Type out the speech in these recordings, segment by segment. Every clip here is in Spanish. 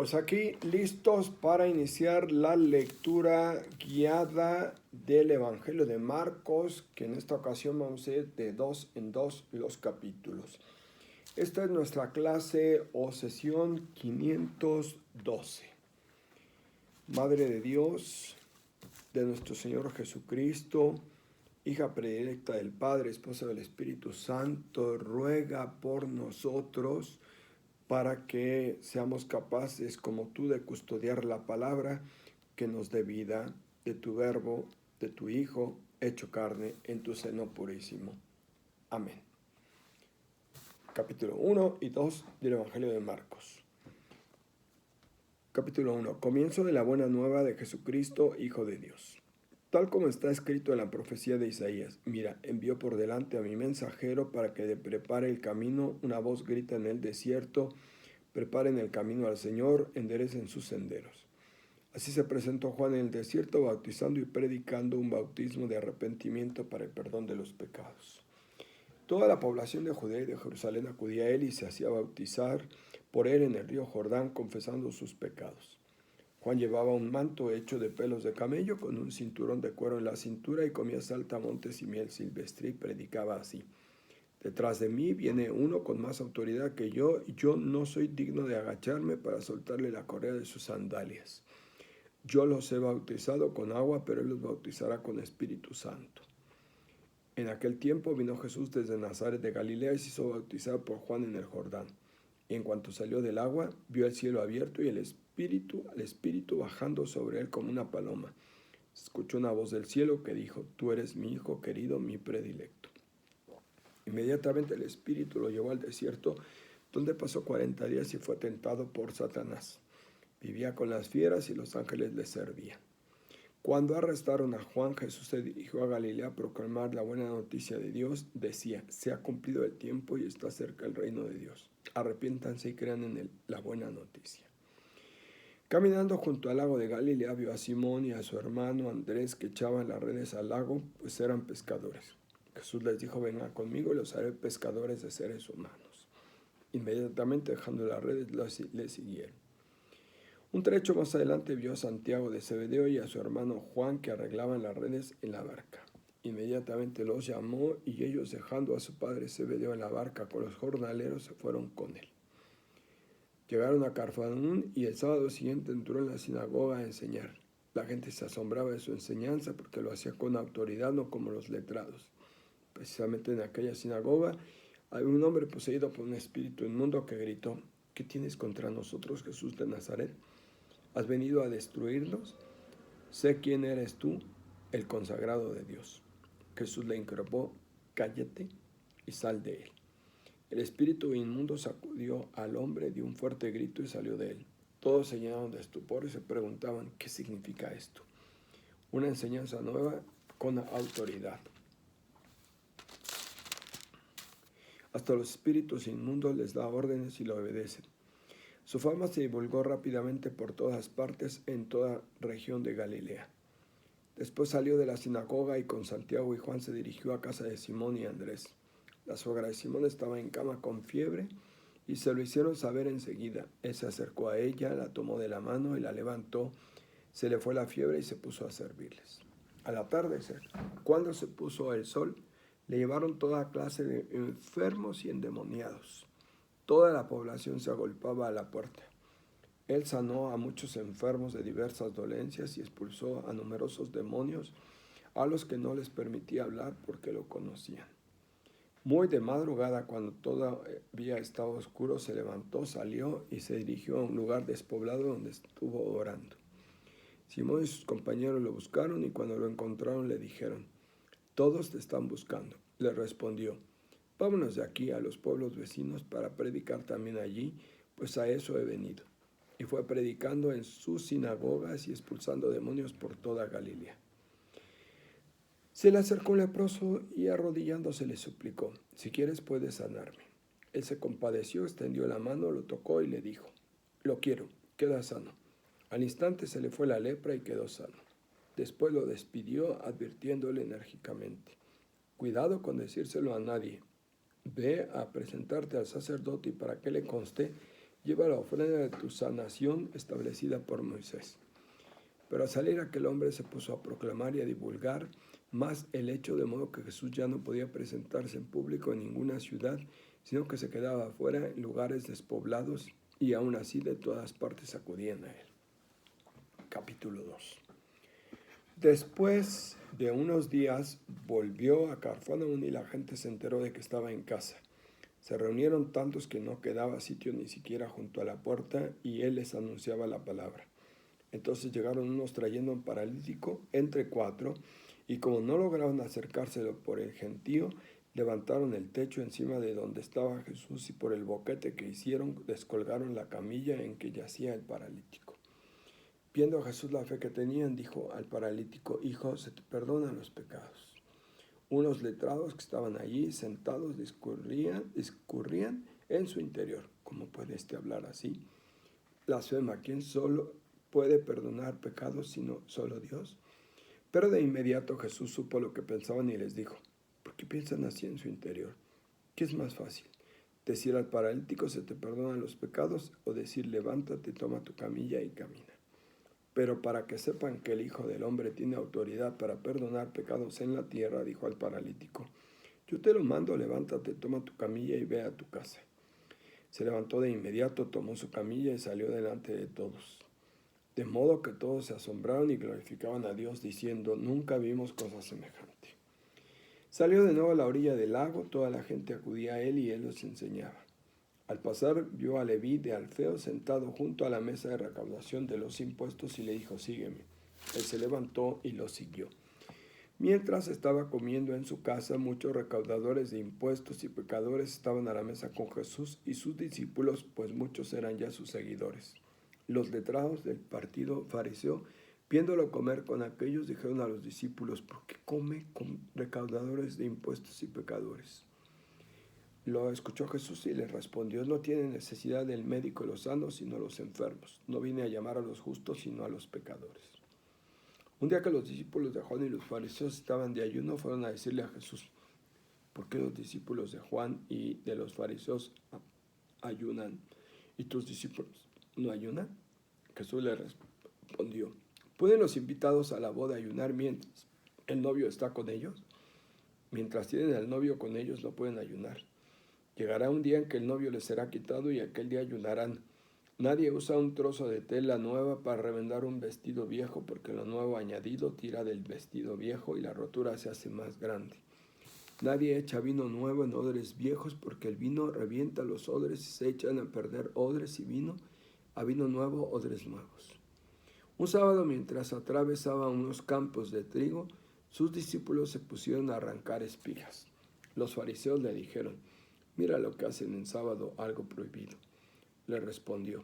Pues aquí listos para iniciar la lectura guiada del Evangelio de Marcos, que en esta ocasión vamos a ir de 2 en 2 los capítulos. Esta es nuestra clase o sesión 512. Madre de Dios, de nuestro Señor Jesucristo, hija predilecta del Padre, esposa del Espíritu Santo, ruega por nosotros para que seamos capaces, como tú, de custodiar la palabra que nos dé vida, de tu verbo, de tu Hijo, hecho carne en tu seno purísimo. Amén. Capítulo 1 y 2 del Evangelio de Marcos. Capítulo 1. Comienzo de la buena nueva de Jesucristo, Hijo de Dios. Tal como está escrito en la profecía de Isaías: mira, envío por delante a mi mensajero para que le prepare el camino. Una voz grita en el desierto: preparen el camino al Señor, enderecen sus senderos. Así se presentó Juan en el desierto, bautizando y predicando un bautismo de arrepentimiento para el perdón de los pecados. Toda la población de Judea y de Jerusalén acudía a él y se hacía bautizar por él en el río Jordán, confesando sus pecados. Juan llevaba un manto hecho de pelos de camello, con un cinturón de cuero en la cintura, y comía saltamontes y miel silvestre, y predicaba así: detrás de mí viene uno con más autoridad que yo, y yo no soy digno de agacharme para soltarle la correa de sus sandalias. Yo los he bautizado con agua, pero él los bautizará con Espíritu Santo. En aquel tiempo vino Jesús desde Nazaret de Galilea y se hizo bautizar por Juan en el Jordán. Y en cuanto salió del agua, vio el cielo abierto y al Espíritu bajando sobre él como una paloma. Se escuchó una voz del cielo que dijo: tú eres mi Hijo querido, mi predilecto. Inmediatamente el Espíritu lo llevó al desierto, donde pasó 40 días y fue tentado por Satanás. Vivía con las fieras y los ángeles le servían. Cuando arrestaron a Juan, Jesús se dirigió a Galilea a proclamar la buena noticia de Dios. Decía: se ha cumplido el tiempo y está cerca el reino de Dios. Arrepiéntanse y crean en la buena noticia. Caminando junto al lago de Galilea, vio a Simón y a su hermano Andrés, que echaban las redes al lago, pues eran pescadores. Jesús les dijo: vengan conmigo y los haré pescadores de seres humanos. Inmediatamente, dejando las redes, le siguieron. Un trecho más adelante vio a Santiago de Zebedeo y a su hermano Juan, que arreglaban las redes en la barca. Inmediatamente los llamó, y ellos, dejando a su padre Zebedeo en la barca con los jornaleros, se fueron con él. Llegaron a Cafarnaúm, y el sábado siguiente entró en la sinagoga a enseñar. La gente se asombraba de su enseñanza, porque lo hacía con autoridad, no como los letrados. Precisamente en aquella sinagoga había un hombre poseído por un espíritu inmundo que gritó: ¿qué tienes contra nosotros, Jesús de Nazaret? ¿Has venido a destruirnos? Sé quién eres tú, el consagrado de Dios. Jesús le increpó: cállate y sal de él. El espíritu inmundo sacudió al hombre, dio un fuerte grito y salió de él. Todos se llenaron de estupor y se preguntaban: ¿qué significa esto? Una enseñanza nueva con autoridad. Hasta los espíritus inmundos les da órdenes y lo obedecen. Su fama se divulgó rápidamente por todas partes, en toda región de Galilea. Después salió de la sinagoga y con Santiago y Juan se dirigió a casa de Simón y Andrés. La suegra de Simón estaba en cama con fiebre y se lo hicieron saber enseguida. Él se acercó a ella, la tomó de la mano y la levantó. Se le fue la fiebre y se puso a servirles. Al atardecer, cuando se puso el sol, le llevaron toda clase de enfermos y endemoniados. Toda la población se agolpaba a la puerta. Él sanó a muchos enfermos de diversas dolencias y expulsó a numerosos demonios, a los que no les permitía hablar porque lo conocían. Muy de madrugada, cuando todavía estaba oscuro, se levantó, salió y se dirigió a un lugar despoblado donde estuvo orando. Simón y sus compañeros lo buscaron, y cuando lo encontraron le dijeron: todos te están buscando. Le respondió: vámonos de aquí a los pueblos vecinos para predicar también allí, pues a eso he venido. Y fue predicando en sus sinagogas y expulsando demonios por toda Galilea. Se le acercó un leproso y, arrodillándose, le suplicó: si quieres, puedes sanarme. Él se compadeció, extendió la mano, lo tocó y le dijo: lo quiero, queda sano. Al instante se le fue la lepra y quedó sano. Después lo despidió, advirtiéndole enérgicamente: cuidado con decírselo a nadie. Ve a presentarte al sacerdote y para que le conste lleva la ofrenda de tu sanación establecida por Moisés. Pero al salir aquel hombre se puso a proclamar y a divulgar más el hecho, de modo que Jesús ya no podía presentarse en público en ninguna ciudad, sino que se quedaba afuera en lugares despoblados, y aún así de todas partes acudían a él. Capítulo 2. Después de unos días volvió a Cafarnaúm y la gente se enteró de que estaba en casa. Se reunieron tantos que no quedaba sitio ni siquiera junto a la puerta, y él les anunciaba la palabra. Entonces llegaron unos trayendo un paralítico entre 4, y como no lograron acercárselo por el gentío, levantaron el techo encima de donde estaba Jesús, y por el boquete que hicieron descolgaron la camilla en que yacía el paralítico. Viendo a Jesús la fe que tenían, dijo al paralítico: Hijo, se te perdonan los pecados. Unos letrados que estaban allí sentados discurrían en su interior: ¿cómo puede hablar así? Blasfema, ¿quién solo puede perdonar pecados sino solo Dios? Pero de inmediato Jesús supo lo que pensaban y les dijo: ¿por qué piensan así en su interior? ¿Qué es más fácil? ¿Decir al paralítico se te perdonan los pecados, o decir levántate, toma tu camilla y camina? Pero para que sepan que el Hijo del Hombre tiene autoridad para perdonar pecados en la tierra, dijo al paralítico: yo te lo mando, levántate, toma tu camilla y ve a tu casa. Se levantó de inmediato, tomó su camilla y salió delante de todos. De modo que todos se asombraron y glorificaban a Dios, diciendo: nunca vimos cosa semejante. Salió de nuevo a la orilla del lago, toda la gente acudía a él y él los enseñaba. Al pasar vio a Leví de Alfeo sentado junto a la mesa de recaudación de los impuestos y le dijo: sígueme. Él se levantó y lo siguió. Mientras estaba comiendo en su casa, muchos recaudadores de impuestos y pecadores estaban a la mesa con Jesús y sus discípulos, pues muchos eran ya sus seguidores. Los letrados del partido fariseo, viéndolo comer con aquellos, dijeron a los discípulos: ¿por qué come con recaudadores de impuestos y pecadores? Lo escuchó Jesús y les respondió: no tiene necesidad del médico los sanos, sino los enfermos. No vine a llamar a los justos, sino a los pecadores. Un día que los discípulos de Juan y los fariseos estaban de ayuno, fueron a decirle a Jesús: ¿por qué los discípulos de Juan y de los fariseos ayunan y tus discípulos no ayunan? Jesús le respondió: ¿pueden los invitados a la boda ayunar mientras el novio está con ellos? Mientras tienen al novio con ellos no pueden ayunar. Llegará un día en que el novio les será quitado y aquel día ayunarán. Nadie usa un trozo de tela nueva para remendar un vestido viejo, porque lo nuevo añadido tira del vestido viejo y la rotura se hace más grande. Nadie echa vino nuevo en odres viejos, porque el vino revienta los odres y se echan a perder odres y vino, a vino nuevo odres nuevos. Un sábado, mientras atravesaba unos campos de trigo, sus discípulos se pusieron a arrancar espigas. Los fariseos le dijeron: mira lo que hacen en sábado, algo prohibido. Le respondió: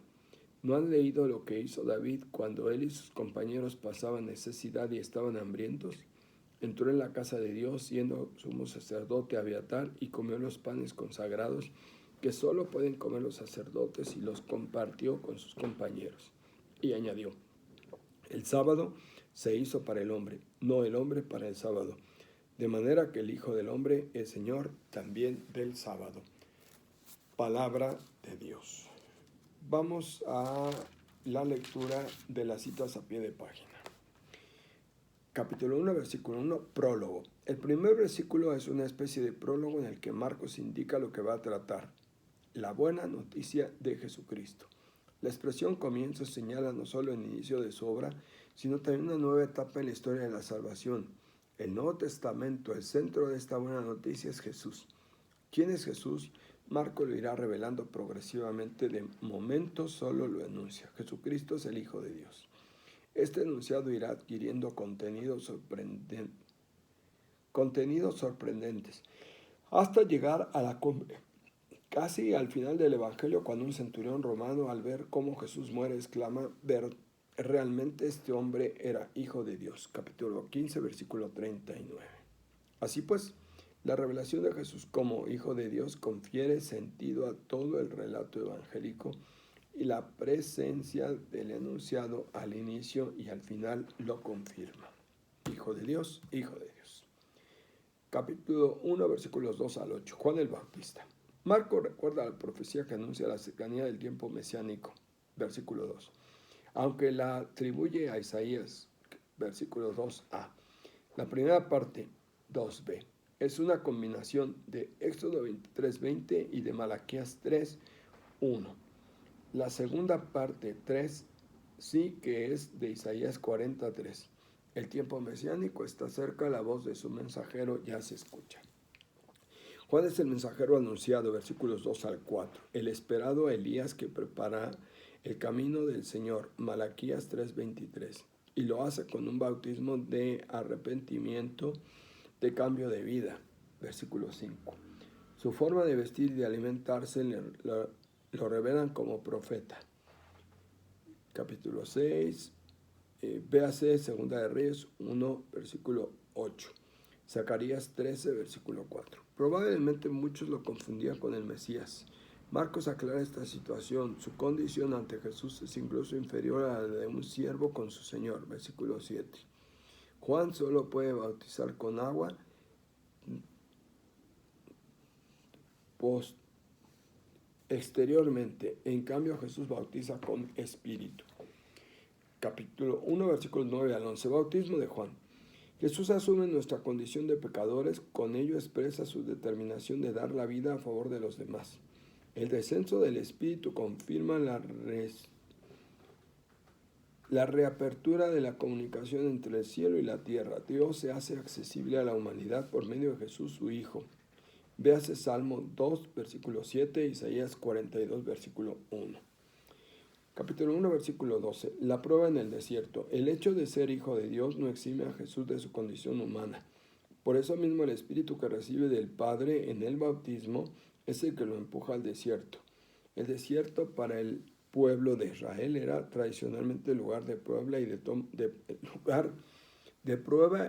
¿no han leído lo que hizo David cuando él y sus compañeros pasaban necesidad y estaban hambrientos? Entró en la casa de Dios, siendo sumo sacerdote Abiatar, y comió los panes consagrados que solo pueden comer los sacerdotes, y los compartió con sus compañeros. Y añadió: el sábado se hizo para el hombre, no el hombre para el sábado. De manera que el Hijo del Hombre es Señor también del sábado. Palabra de Dios. Vamos a la lectura de las citas a pie de página. Capítulo 1, versículo 1, prólogo. El primer versículo es una especie de prólogo en el que Marcos indica lo que va a tratar: la buena noticia de Jesucristo. La expresión comienzo señala no solo el inicio de su obra, sino también una nueva etapa en la historia de la salvación. El Nuevo Testamento, el centro de esta buena noticia, es Jesús. ¿Quién es Jesús? Marcos lo irá revelando progresivamente, de momento solo lo enuncia: Jesucristo es el Hijo de Dios. Este enunciado irá adquiriendo contenidos sorprendentes, hasta llegar a la cumbre. Casi al final del Evangelio, cuando un centurión romano, al ver cómo Jesús muere, exclama: realmente este hombre era Hijo de Dios. Capítulo 15, versículo 39. Así pues, la revelación de Jesús como Hijo de Dios confiere sentido a todo el relato evangélico, y la presencia del enunciado al inicio y al final lo confirma. Hijo de Dios, Hijo de Dios. Capítulo 1, versículos 2 al 8. Juan el Bautista. Marcos recuerda la profecía que anuncia la cercanía del tiempo mesiánico, versículo 2, aunque la atribuye a Isaías, versículo 2a. La primera parte, 2b, es una combinación de Éxodo 23:20 y de Malaquías 3:1. La segunda parte, 3, sí que es de Isaías 40:3. El tiempo mesiánico está cerca, la voz de su mensajero ya se escucha. Juan es el mensajero anunciado, versículos 2 al 4. El esperado Elías que prepara el camino del Señor, Malaquías 3:23. Y lo hace con un bautismo de arrepentimiento, de cambio de vida, versículo 5. Su forma de vestir y de alimentarse lo revelan como profeta. Capítulo 6, véase Segunda de Reyes 1, versículo 8. Zacarías 13, versículo 4. Probablemente muchos lo confundían con el Mesías. Marcos aclara esta situación. Su condición ante Jesús es incluso inferior a la de un siervo con su Señor, versículo 7. Juan solo puede bautizar con agua exteriormente. En cambio, Jesús bautiza con espíritu. Capítulo 1, versículos 9 al 11. Bautismo de Juan. Jesús asume nuestra condición de pecadores, con ello expresa su determinación de dar la vida a favor de los demás. El descenso del Espíritu confirma la reapertura de la comunicación entre el cielo y la tierra. Dios se hace accesible a la humanidad por medio de Jesús, su Hijo. Véase Salmo 2, versículo 7, Isaías 42, versículo 1. Capítulo 1, versículo 12. La prueba en el desierto. El hecho de ser hijo de Dios no exime a Jesús de su condición humana. Por eso mismo el Espíritu que recibe del Padre en el bautismo es el que lo empuja al desierto. El desierto para el pueblo de Israel era tradicionalmente el lugar de prueba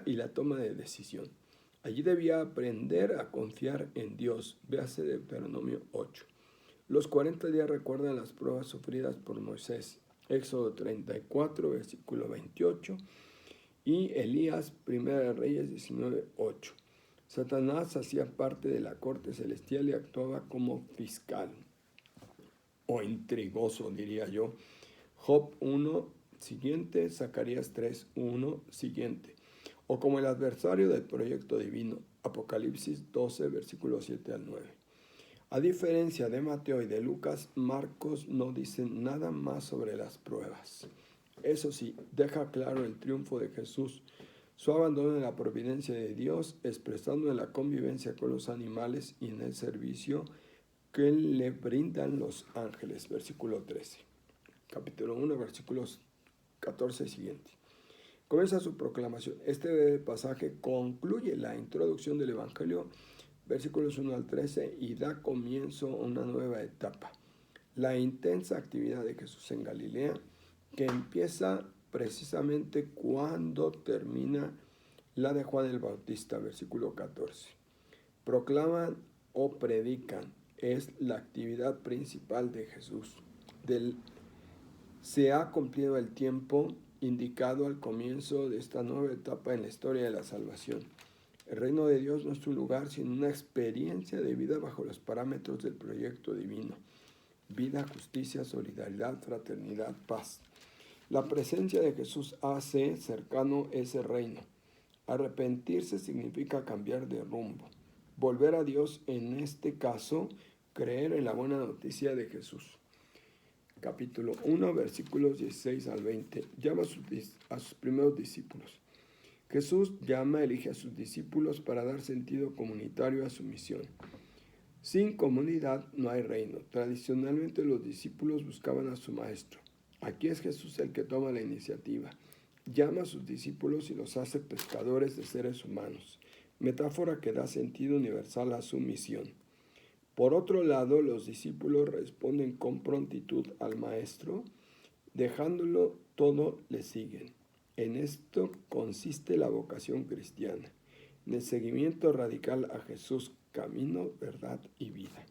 y la toma de decisión. Allí debía aprender a confiar en Dios. Véase Deuteronomio 8. Los 40 días recuerdan las pruebas sufridas por Moisés, Éxodo 34, versículo 28, y Elías, Primera de Reyes 19:8. Satanás hacía parte de la corte celestial y actuaba como fiscal, o intrigoso, diría yo. Job 1, siguiente, Zacarías 3:1, siguiente, o como el adversario del proyecto divino, Apocalipsis 12, versículo 7 al 9. A diferencia de Mateo y de Lucas, Marcos no dice nada más sobre las pruebas. Eso sí, deja claro el triunfo de Jesús, su abandono en la providencia de Dios, expresando en la convivencia con los animales y en el servicio que le brindan los ángeles. Versículo 13. Capítulo 1, versículos 14 y siguiente. Comienza su proclamación. Este pasaje concluye la introducción del Evangelio, versículos 1 al 13, y da comienzo a una nueva etapa. La intensa actividad de Jesús en Galilea, que empieza precisamente cuando termina la de Juan el Bautista, versículo 14. Proclaman o predican, es la actividad principal de Jesús. Se ha cumplido el tiempo indicado al comienzo de esta nueva etapa en la historia de la salvación. El reino de Dios no es un lugar, sino una experiencia de vida bajo los parámetros del proyecto divino. Vida, justicia, solidaridad, fraternidad, paz. La presencia de Jesús hace cercano ese reino. Arrepentirse significa cambiar de rumbo. Volver a Dios, en este caso, creer en la buena noticia de Jesús. Capítulo 1, versículos 16 al 20. Llama a sus primeros discípulos. Jesús elige a sus discípulos para dar sentido comunitario a su misión. Sin comunidad no hay reino. Tradicionalmente los discípulos buscaban a su maestro. Aquí es Jesús el que toma la iniciativa. Llama a sus discípulos y los hace pescadores de seres humanos, metáfora que da sentido universal a su misión. Por otro lado, los discípulos responden con prontitud al maestro, dejándolo todo le siguen. En esto consiste la vocación cristiana, en el seguimiento radical a Jesús, camino, verdad y vida.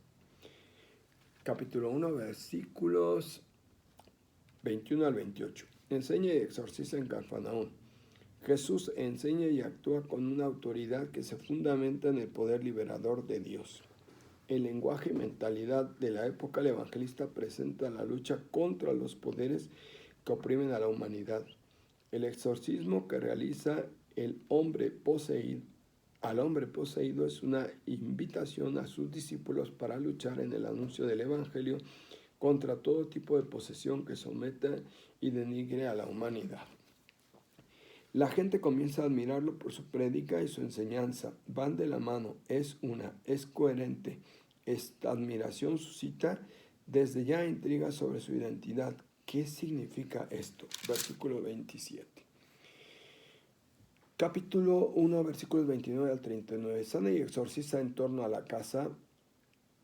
Capítulo 1, versículos 21 al 28. Enseña y exorciza en Cafarnaúm. Jesús enseña y actúa con una autoridad que se fundamenta en el poder liberador de Dios. el lenguaje y mentalidad de la época, el evangelista presenta la lucha contra los poderes que oprimen a la humanidad. El exorcismo que realiza al hombre poseído es una invitación a sus discípulos para luchar en el anuncio del evangelio contra todo tipo de posesión que someta y denigre a la humanidad. La gente comienza a admirarlo por su prédica y su enseñanza. Van de la mano, es coherente. Esta admiración suscita desde ya intrigas sobre su identidad. ¿Qué significa esto? Versículo 27. Capítulo 1, versículos 29 al 39. Sana y exorciza en torno a la casa,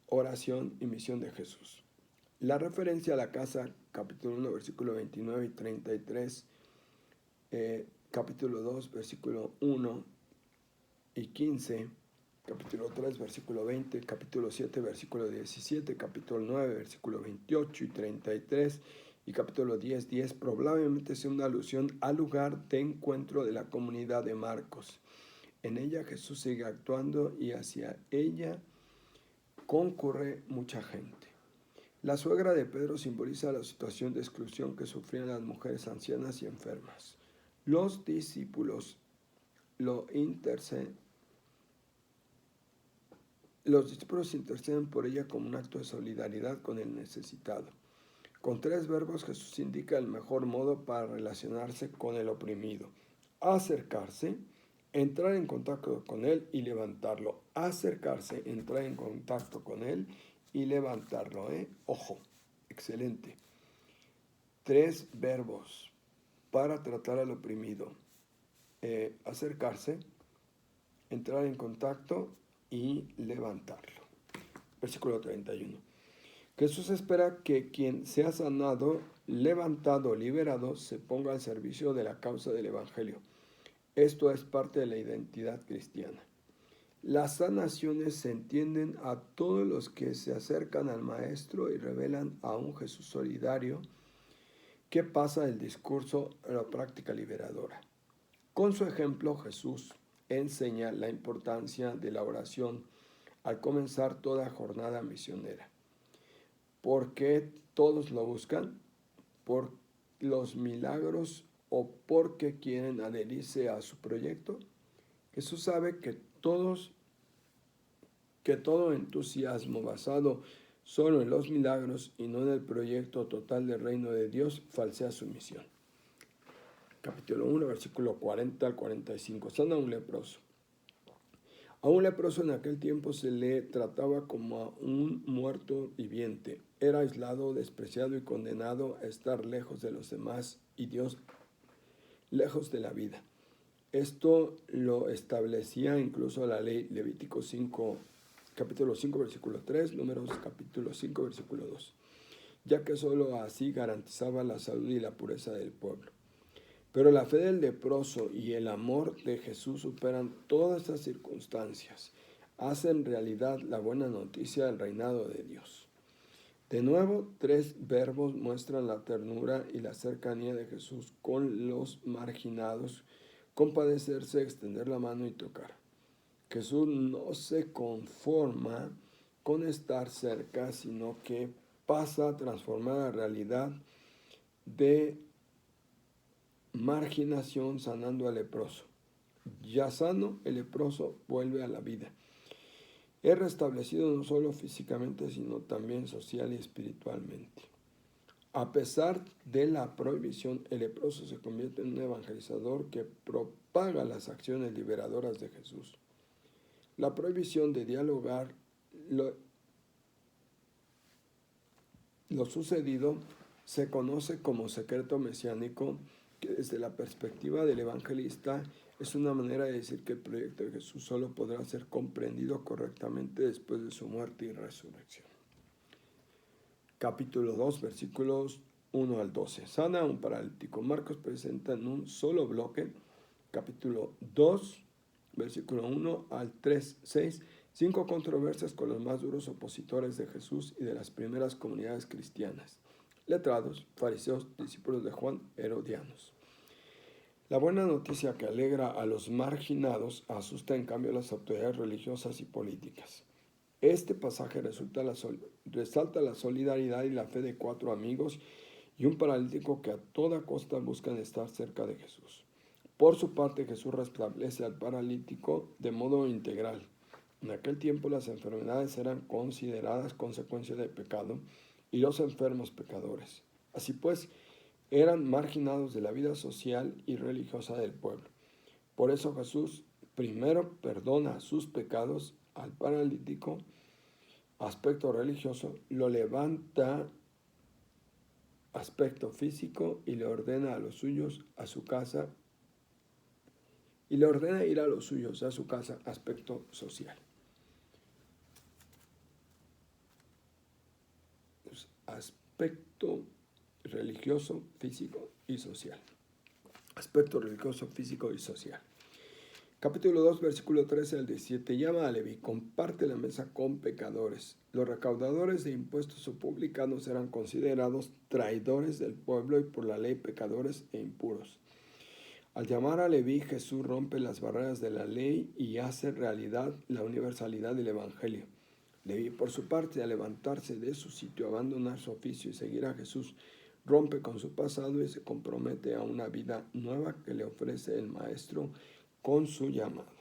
oración y misión de Jesús. La referencia a la casa, capítulo 1, versículo 29 y 33, capítulo 2, versículo 1 y 15, capítulo 3, versículo 20, capítulo 7, versículo 17, capítulo 9, versículo 28 y 33, y capítulo 10, probablemente sea una alusión al lugar de encuentro de la comunidad de Marcos. En ella Jesús sigue actuando y hacia ella concurre mucha gente. La suegra de Pedro simboliza la situación de exclusión que sufrían las mujeres ancianas y enfermas. Los discípulos interceden por ella como un acto de solidaridad con el necesitado. Con 3 verbos Jesús indica el mejor modo para relacionarse con el oprimido. Acercarse, entrar en contacto con él y levantarlo. Acercarse, entrar en contacto con él y levantarlo. Ojo, excelente. 3 verbos para tratar al oprimido. Acercarse, entrar en contacto y levantarlo. Versículo 31. Jesús espera que quien sea sanado, levantado, liberado, se ponga al servicio de la causa del Evangelio. Esto es parte de la identidad cristiana. Las sanaciones se entienden a todos los que se acercan al Maestro y revelan a un Jesús solidario que pasa del discurso a la práctica liberadora. Con su ejemplo, Jesús enseña la importancia de la oración al comenzar toda jornada misionera. ¿Por qué todos lo buscan? ¿Por los milagros o porque quieren adherirse a su proyecto? Jesús sabe que todo entusiasmo basado solo en los milagros y no en el proyecto total del reino de Dios falsea su misión. Capítulo 1, versículo 40 al 45. Sana a un leproso. A un leproso en aquel tiempo se le trataba como a un muerto viviente. Era aislado, despreciado y condenado a estar lejos de los demás y Dios lejos de la vida. Esto lo establecía incluso la ley Levítico 5, capítulo 5, versículo 3, Números capítulo 5, versículo 2, ya que sólo así garantizaba la salud y la pureza del pueblo. Pero la fe del leproso y el amor de Jesús superan todas estas circunstancias, hacen realidad la buena noticia del reinado de Dios. De nuevo, 3 verbos muestran la ternura y la cercanía de Jesús con los marginados: compadecerse, extender la mano y tocar. Jesús no se conforma con estar cerca, sino que pasa a transformar la realidad de marginación sanando al leproso. Ya sano, el leproso vuelve a la vida. Es restablecido no solo físicamente, sino también social y espiritualmente. A pesar de la prohibición, el leproso se convierte en un evangelizador que propaga las acciones liberadoras de Jesús. La prohibición de dialogar lo sucedido se conoce como secreto mesiánico, que desde la perspectiva del evangelista es una manera de decir que el proyecto de Jesús solo podrá ser comprendido correctamente después de su muerte y resurrección. Capítulo 2, versículos 1 al 12. Sana a un paralítico. Marcos presenta en un solo bloque, capítulo 2, versículo 1 al 3, 6, 5 controversias con los más duros opositores de Jesús y de las primeras comunidades cristianas: letrados, fariseos, discípulos de Juan, herodianos. La buena noticia que alegra a los marginados asusta en cambio a las autoridades religiosas y políticas. Este pasaje resalta la solidaridad y la fe de 4 amigos y un paralítico que a toda costa buscan estar cerca de Jesús. Por su parte, Jesús restablece al paralítico de modo integral. En aquel tiempo las enfermedades eran consideradas consecuencia de pecado y los enfermos pecadores. Así pues, eran marginados de la vida social y religiosa del pueblo. Por eso Jesús primero perdona sus pecados al paralítico, aspecto religioso, lo levanta, aspecto físico, y le ordena a los suyos a su casa, y le ordena ir a los suyos a su casa, aspecto social. Aspecto religioso, físico y social. Aspecto religioso, físico y social. Capítulo 2, versículo 13 al 17. Llama a Leví, comparte la mesa con pecadores. Los recaudadores de impuestos o publicanos eran considerados traidores del pueblo y por la ley pecadores e impuros. Al llamar a Leví, Jesús rompe las barreras de la ley y hace realidad la universalidad del Evangelio. Leví, por su parte, al levantarse de su sitio, abandonar su oficio y seguir a Jesús, rompe con su pasado y se compromete a una vida nueva que le ofrece el Maestro con su llamado.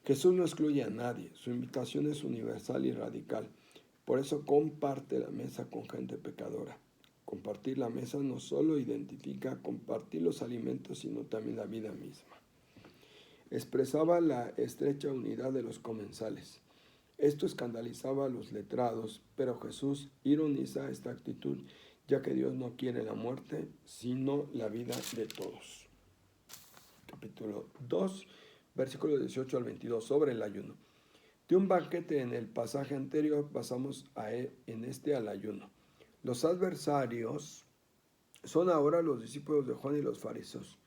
Jesús no excluye a nadie, su invitación es universal y radical. Por eso comparte la mesa con gente pecadora. Compartir la mesa no solo identifica compartir los alimentos, sino también la vida misma. Expresaba la estrecha unidad de los comensales. Esto escandalizaba a los letrados, pero Jesús ironiza esta actitud, ya que Dios no quiere la muerte, sino la vida de todos. Capítulo 2, versículos 18 al 22, sobre el ayuno. De un banquete en el pasaje anterior pasamos en este al ayuno. Los adversarios son ahora los discípulos de Juan y los fariseos.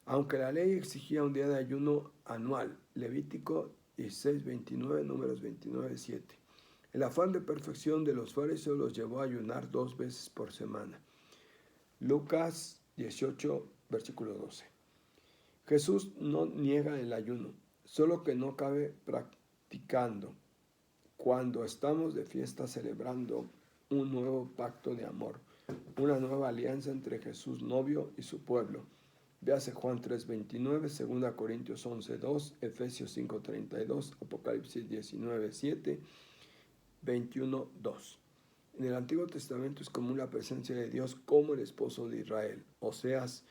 Aunque la ley exigía un día de ayuno anual, Levítico 16:29, Números 29:7. El afán de perfección de los fariseos los llevó a ayunar 2 veces por semana. Lucas 18, versículo 12. Jesús no niega el ayuno, solo que no cabe practicando cuando estamos de fiesta celebrando un nuevo pacto de amor, una nueva alianza entre Jesús novio y su pueblo. Véase Juan 3:29, 2 Corintios 11:2, Efesios 5:32, Apocalipsis 19:7, 21:2. En el Antiguo Testamento es común la presencia de Dios como el esposo de Israel. Oseas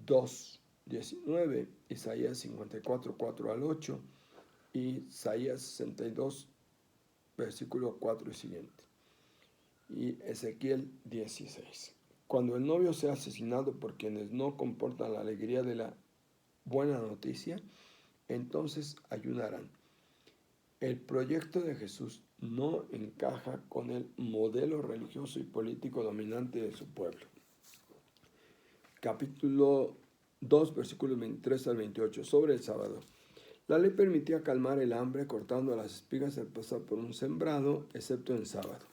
2:19, Isaías 54:4 al 8, y Isaías 62, versículo 4 y siguiente, y Ezequiel 16. Cuando el novio sea asesinado por quienes no comportan la alegría de la buena noticia, entonces ayunarán. El proyecto de Jesús no encaja con el modelo religioso y político dominante de su pueblo. Capítulo 2, versículos 23 al 28, sobre el sábado. La ley permitía calmar el hambre cortando las espigas al pasar por un sembrado, excepto en sábado.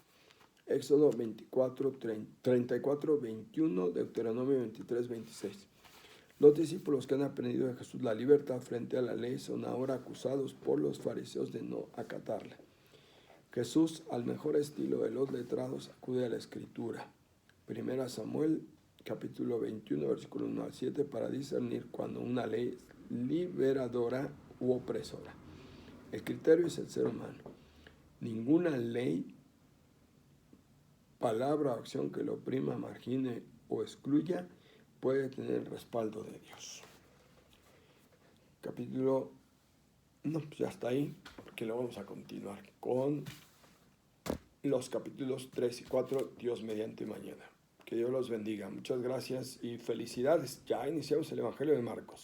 Éxodo 34, 21, Deuteronomio 23, 26. Los discípulos que han aprendido de Jesús la libertad frente a la ley son ahora acusados por los fariseos de no acatarla. Jesús, al mejor estilo de los letrados, acude a la Escritura. 1 Samuel, capítulo 21, versículo 1 al 7, para discernir cuando una ley es liberadora u opresora. El criterio es el ser humano. Ninguna ley, palabra o acción que lo oprima, margine o excluya puede tener el respaldo de Dios. Ya está ahí, porque lo vamos a continuar con los capítulos 3 y 4, Dios mediante mañana. Que Dios los bendiga. Muchas gracias y felicidades. Ya iniciamos el Evangelio de Marcos.